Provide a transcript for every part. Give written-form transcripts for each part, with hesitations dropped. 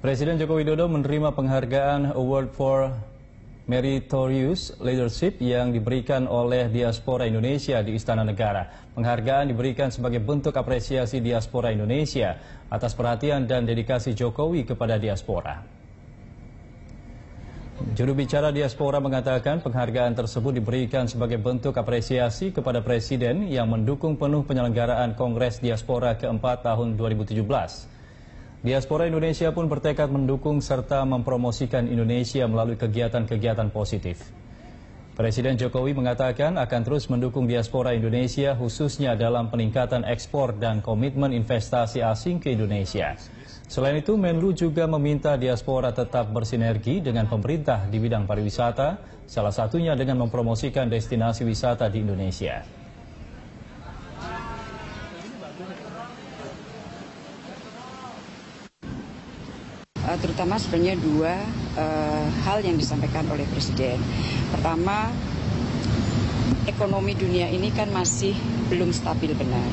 Presiden Joko Widodo menerima penghargaan Award for Meritorious Leadership yang diberikan oleh Diaspora Indonesia di Istana Negara. Penghargaan diberikan sebagai bentuk apresiasi Diaspora Indonesia atas perhatian dan dedikasi Jokowi kepada diaspora. Juru bicara Diaspora mengatakan penghargaan tersebut diberikan sebagai bentuk apresiasi kepada Presiden yang mendukung penuh penyelenggaraan Kongres Diaspora keempat tahun 2017. Diaspora Indonesia pun bertekad mendukung serta mempromosikan Indonesia melalui kegiatan-kegiatan positif. Presiden Jokowi mengatakan akan terus mendukung diaspora Indonesia khususnya dalam peningkatan ekspor dan komitmen investasi asing ke Indonesia. Selain itu, Menlu juga meminta diaspora tetap bersinergi dengan pemerintah di bidang pariwisata, salah satunya dengan mempromosikan destinasi wisata di Indonesia. Terutama sebenarnya dua hal yang disampaikan oleh Presiden. Pertama, ekonomi dunia ini kan masih belum stabil benar.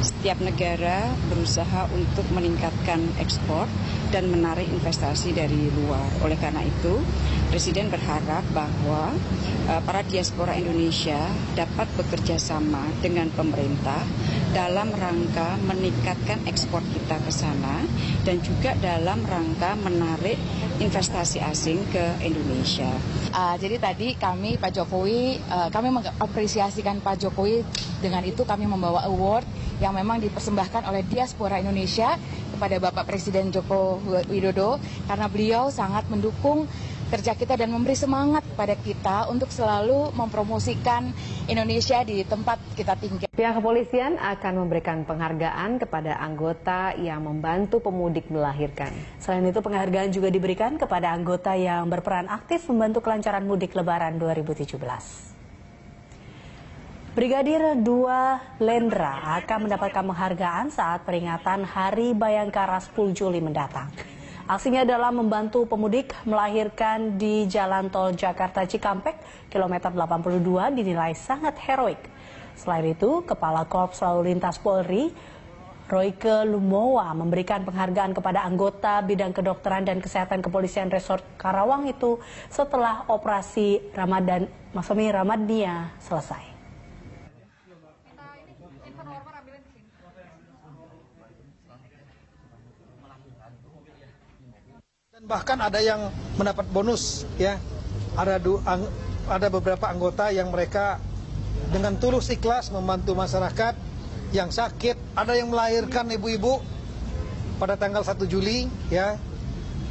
Setiap negara berusaha untuk meningkatkan ekspor dan menarik investasi dari luar. Oleh karena itu, Presiden berharap bahwa para diaspora Indonesia dapat bekerja sama dengan pemerintah dalam rangka meningkatkan ekspor kita ke sana dan juga dalam rangka menarik investasi asing ke Indonesia. Jadi tadi kami Pak Jokowi, kami mengapresiasikan Pak Jokowi, dengan itu kami membawa award yang memang dipersembahkan oleh Diaspora Indonesia kepada Bapak Presiden Joko Widodo karena beliau sangat mendukung kerja kita dan memberi semangat pada kita untuk selalu mempromosikan Indonesia di tempat kita tinggal. Pihak kepolisian akan memberikan penghargaan kepada anggota yang membantu pemudik melahirkan. Selain itu, penghargaan juga diberikan kepada anggota yang berperan aktif membantu kelancaran mudik Lebaran 2017. Brigadir 2 Lendra akan mendapatkan penghargaan saat peringatan Hari Bayangkara 10 Juli mendatang. Aksinya adalah membantu pemudik melahirkan di Jalan Tol Jakarta Cikampek, kilometer 82 dinilai sangat heroik. Selain itu, Kepala Korps Lalu Lintas Polri, Royke Lumowa, memberikan penghargaan kepada anggota bidang kedokteran dan kesehatan kepolisian Resort Karawang itu setelah operasi Ramadnia selesai. Dan bahkan ada yang mendapat bonus, ya. Ada beberapa anggota yang mereka dengan tulus ikhlas membantu masyarakat yang sakit. Ada yang melahirkan ibu-ibu pada tanggal 1 Juli, ya,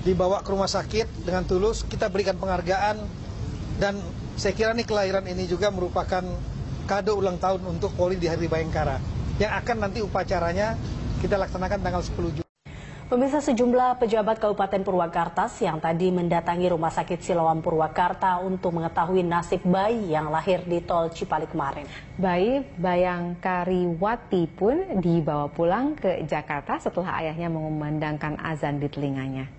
dibawa ke rumah sakit dengan tulus. Kita berikan penghargaan dan saya kira nih kelahiran ini juga merupakan kado ulang tahun untuk Polri di Hari Bayangkara yang akan nanti upacaranya kita laksanakan tanggal 10 Juli. Pemirsa, sejumlah pejabat Kabupaten Purwakarta yang tadi mendatangi Rumah Sakit Siloam Purwakarta untuk mengetahui nasib bayi yang lahir di Tol Cipali kemarin. Bayi Bayangkariwati pun dibawa pulang ke Jakarta setelah ayahnya mengumandangkan azan di telinganya.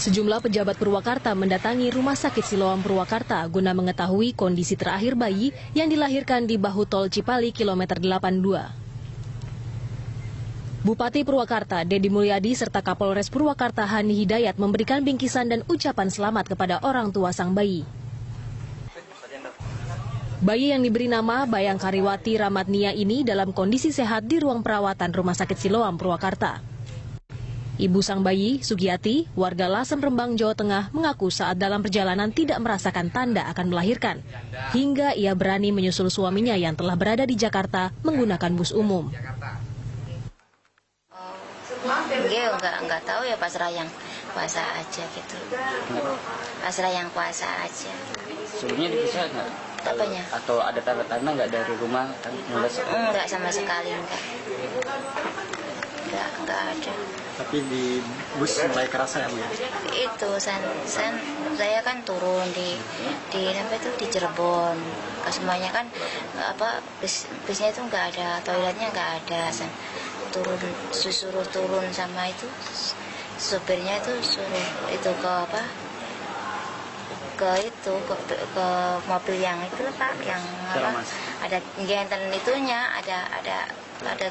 Sejumlah pejabat Purwakarta mendatangi Rumah Sakit Siloam Purwakarta guna mengetahui kondisi terakhir bayi yang dilahirkan di bahu Tol Cipali kilometer 82. Bupati Purwakarta, Dedi Mulyadi, serta Kapolres Purwakarta, Hani Hidayat, memberikan bingkisan dan ucapan selamat kepada orang tua sang bayi. Bayi yang diberi nama Bayangkariwati Ramadnia ini dalam kondisi sehat di ruang perawatan Rumah Sakit Siloam Purwakarta. Ibu sang bayi, Sugiyati, warga Lasem Rembang, Jawa Tengah, mengaku saat dalam perjalanan tidak merasakan tanda akan melahirkan, hingga ia berani menyusul suaminya yang telah berada di Jakarta menggunakan bus umum. Dia nggak tahu ya, pasrah yang puasa aja gitu. Pasrah yang puasa aja. Sebelumnya dipisah nggak? Apanya? Atau ada tanda-tanda nggak dari rumah? Nggak sama sekali, nggak ada. Tapi di bus mulai kerasa ya, Bu? Itu saya kan turun di Cirebon. Semuanya kan bisnya itu nggak ada, toiletnya nggak ada. Suruh turun sama itu supirnya itu suruh itu ke mobil yang itu Pak, yang ada genten itunya, ada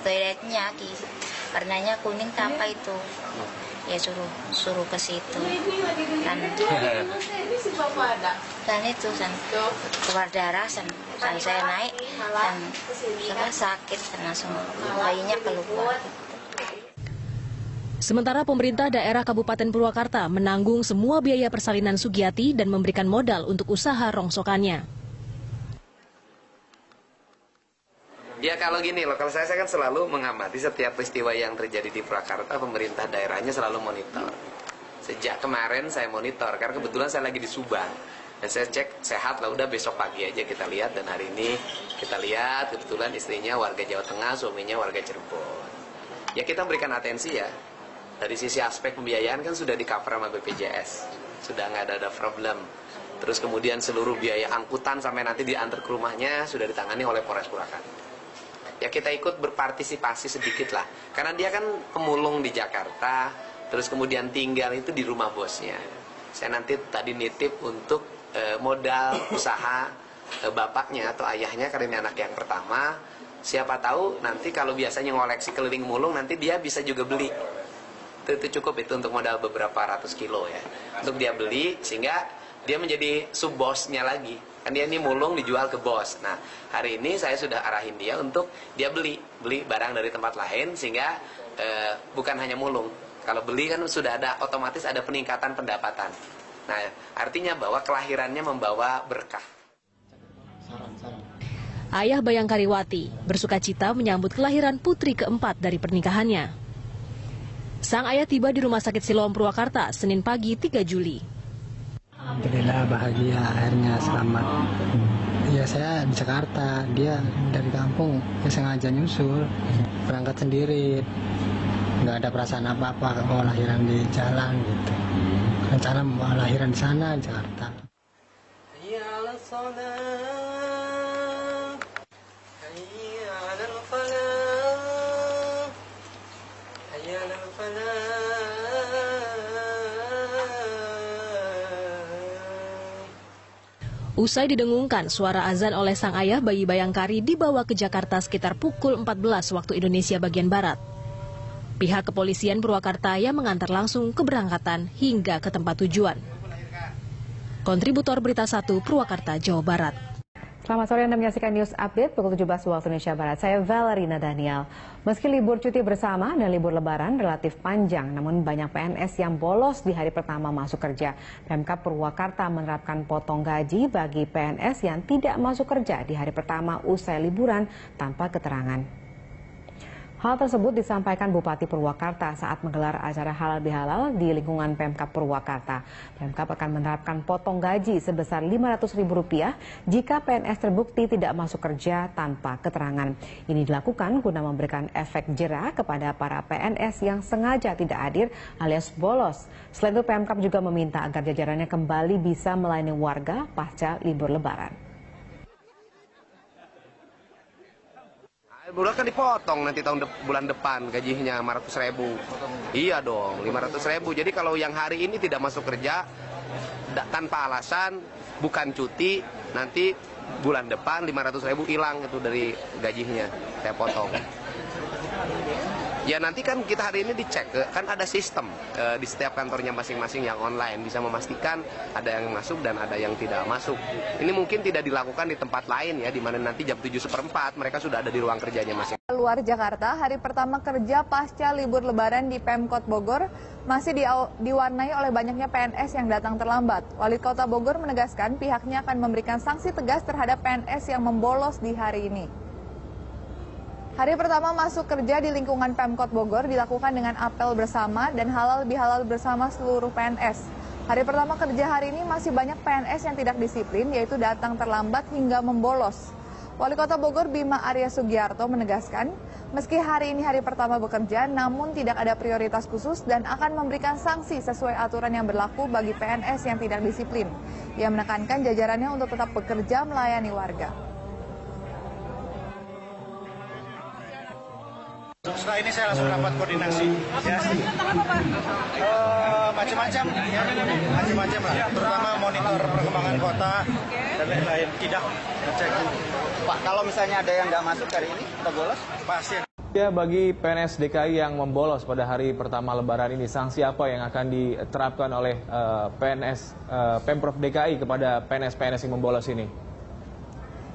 toiletnya gitu. warnanya kuning apa itu, ya suruh ke situ dan itu keluar darah saya naik dan sakit langsung bayinya keluar. Sementara pemerintah daerah Kabupaten Purwakarta menanggung semua biaya persalinan Sugiyati dan memberikan modal untuk usaha rongsokannya. Ya kalau gini loh, kalau saya kan selalu mengamati setiap peristiwa yang terjadi di Purwakarta, pemerintah daerahnya selalu monitor. Sejak kemarin saya monitor, karena kebetulan saya lagi di Subang. Dan saya cek sehat lah, udah besok pagi aja kita lihat. Dan hari ini kita lihat, kebetulan istrinya warga Jawa Tengah, suaminya warga Cirebon. Ya kita berikan atensi ya. Dari sisi aspek pembiayaan kan sudah di-cover sama BPJS. Sudah nggak ada problem. Terus kemudian seluruh biaya angkutan sampai nanti diantar ke rumahnya sudah ditangani oleh Polres Purwakarta. Ya kita ikut berpartisipasi sedikit lah. Karena dia kan pemulung di Jakarta, terus kemudian tinggal itu di rumah bosnya. Saya nanti tadi nitip untuk modal usaha bapaknya atau ayahnya karena ini anak yang pertama. Siapa tahu nanti kalau biasanya ngoleksi keliling mulung, nanti dia bisa juga beli. Itu cukup itu untuk modal beberapa ratus kilo ya. Untuk dia beli sehingga dia menjadi sub bosnya lagi. Kan dia ini mulung dijual ke bos. Nah hari ini saya sudah arahin dia untuk dia beli barang dari tempat lain sehingga bukan hanya mulung. Kalau beli kan sudah ada otomatis ada peningkatan pendapatan. Nah artinya bahwa kelahirannya membawa berkah. Ayah Bayang Kariwati bersukacita menyambut kelahiran putri keempat dari pernikahannya. Sang ayah tiba di Rumah Sakit Siloam Purwakarta Senin pagi 3 Juli. Alhamdulillah bahagia akhirnya selamat. Ya saya di Jakarta, dia dari kampung, dia sengaja nyusul, berangkat sendiri. Nggak ada perasaan apa-apa mau lahiran di jalan gitu. Rencana mau lahiran di sana di Jakarta. Usai didengungkan, suara azan oleh sang ayah bayi Bayangkari dibawa ke Jakarta sekitar pukul 14 waktu Indonesia bagian Barat. Pihak kepolisian Purwakarta yang mengantar langsung keberangkatan hingga ke tempat tujuan. Kontributor Berita 1 Purwakarta, Jawa Barat. Selamat sore, Anda menyaksikan News Update pukul 17 waktu Indonesia Barat. Saya Valerina Daniel. Meski libur cuti bersama dan libur lebaran relatif panjang, namun banyak PNS yang bolos di hari pertama masuk kerja. Pemkab Purwakarta menerapkan potong gaji bagi PNS yang tidak masuk kerja di hari pertama usai liburan tanpa keterangan. Hal tersebut disampaikan Bupati Purwakarta saat menggelar acara halal bihalal di lingkungan Pemkab Purwakarta. Pemkab akan menerapkan potong gaji sebesar Rp500.000 jika PNS terbukti tidak masuk kerja tanpa keterangan. Ini dilakukan guna memberikan efek jera kepada para PNS yang sengaja tidak hadir alias bolos. Selain itu Pemkab juga meminta agar jajarannya kembali bisa melayani warga pasca libur lebaran. Bulan kan dipotong nanti bulan depan gajinya 500.000. Iya dong, 500.000. Jadi kalau yang hari ini tidak masuk kerja tanpa alasan, bukan cuti, nanti bulan depan 500.000 hilang itu dari gajinya. Saya potong. Ya nanti kan kita hari ini dicek, kan ada sistem di setiap kantornya masing-masing yang online bisa memastikan ada yang masuk dan ada yang tidak masuk. Ini mungkin tidak dilakukan di tempat lain ya, di mana nanti jam 7:15 mereka sudah ada di ruang kerjanya masing. Luar Jakarta, hari pertama kerja pasca libur lebaran di Pemkot Bogor masih diwarnai oleh banyaknya PNS yang datang terlambat. Wali Kota Bogor menegaskan pihaknya akan memberikan sanksi tegas terhadap PNS yang membolos di hari ini. Hari pertama masuk kerja di lingkungan Pemkot Bogor dilakukan dengan apel bersama dan halal bihalal bersama seluruh PNS. Hari pertama kerja hari ini masih banyak PNS yang tidak disiplin, yaitu datang terlambat hingga membolos. Wali Kota Bogor Bima Arya Sugiarto menegaskan, meski hari ini hari pertama bekerja, namun tidak ada prioritas khusus dan akan memberikan sanksi sesuai aturan yang berlaku bagi PNS yang tidak disiplin. Ia menekankan jajarannya untuk tetap bekerja melayani warga. Setelah ini saya langsung rapat koordinasi. Ya. Macam-macam lah. Terutama monitor perkembangan kota dan lain-lain. Tidak ngecek. Pak, kalau misalnya ada yang nggak masuk hari ini, kita bolos? Pasti. Ya, bagi PNS DKI yang membolos pada hari pertama Lebaran ini, sanksi apa yang akan diterapkan oleh Pemprov DKI kepada PNS-PNS yang membolos ini?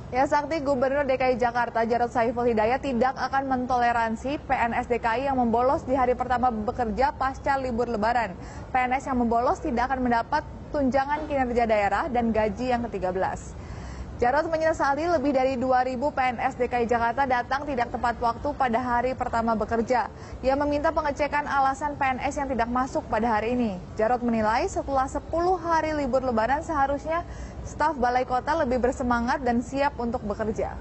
Ya, Sakti, Gubernur DKI Jakarta Jarod Saiful Hidayat tidak akan mentoleransi PNS DKI yang membolos di hari pertama bekerja pasca libur Lebaran. PNS yang membolos tidak akan mendapat tunjangan kinerja daerah dan gaji yang ke-13. Jarod menyesali lebih dari 2.000 PNS DKI Jakarta datang tidak tepat waktu pada hari pertama bekerja. Ia meminta pengecekan alasan PNS yang tidak masuk pada hari ini. Jarod menilai setelah 10 hari libur Lebaran seharusnya staf Balai Kota lebih bersemangat dan siap untuk bekerja.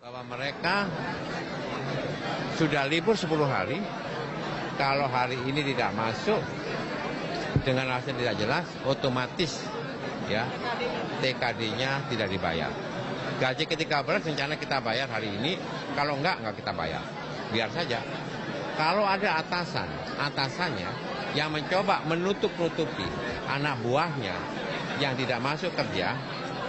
Bahwa mereka sudah libur 10 hari, kalau hari ini tidak masuk dengan alasan tidak jelas, otomatis ya TKD-nya tidak dibayar. Gaji ke-13 rencana kita bayar hari ini, kalau enggak kita bayar. Biar saja. Kalau ada atasannya yang mencoba menutup-nutupi anak buahnya yang tidak masuk kerja,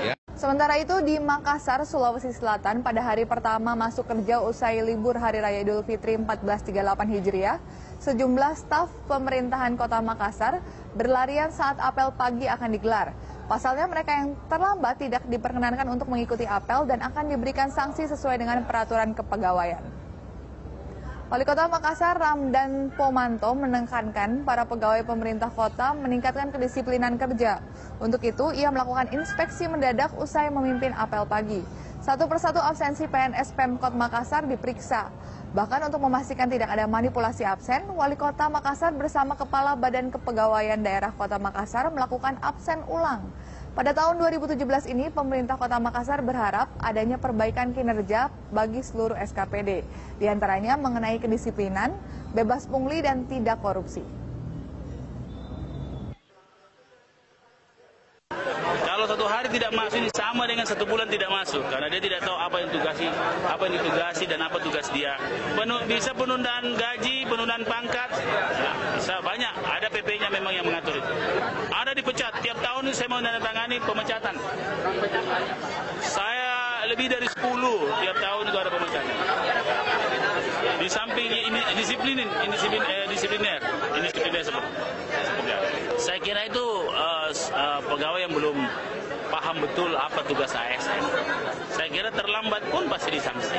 ya. Sementara itu di Makassar, Sulawesi Selatan pada hari pertama masuk kerja usai libur Hari Raya Idul Fitri 1438 Hijriah, sejumlah staf pemerintahan Kota Makassar berlarian saat apel pagi akan digelar. Pasalnya mereka yang terlambat tidak diperkenankan untuk mengikuti apel dan akan diberikan sanksi sesuai dengan peraturan kepegawaian. Wali Kota Makassar Ramdan Pomanto menekankan para pegawai pemerintah kota meningkatkan kedisiplinan kerja. Untuk itu, ia melakukan inspeksi mendadak usai memimpin apel pagi. Satu persatu absensi PNS Pemkot Makassar diperiksa. Bahkan untuk memastikan tidak ada manipulasi absen, Wali Kota Makassar bersama Kepala Badan Kepegawaian Daerah Kota Makassar melakukan absen ulang. Pada tahun 2017 ini, pemerintah Kota Makassar berharap adanya perbaikan kinerja bagi seluruh SKPD. Di antaranya mengenai kedisiplinan, bebas pungli, dan tidak korupsi. Kalau satu hari tidak masuk ini sama dengan 1 bulan tidak masuk, karena dia tidak tahu apa yang ditugasi dan apa tugas dia. Bisa penundaan gaji, penundaan pangkat, bisa banyak. Ada PP-nya memang yang mengatur itu. Ada dipecat. Tiap tahun ini saya menandatangani pemecatan. Saya lebih dari 10 tiap tahun itu ada pemecatan. Di samping ini disipliner seperti. Saya kira itu pegawai yang belum paham betul apa tugas ASN. Saya kira terlambat pun pasti disanksi.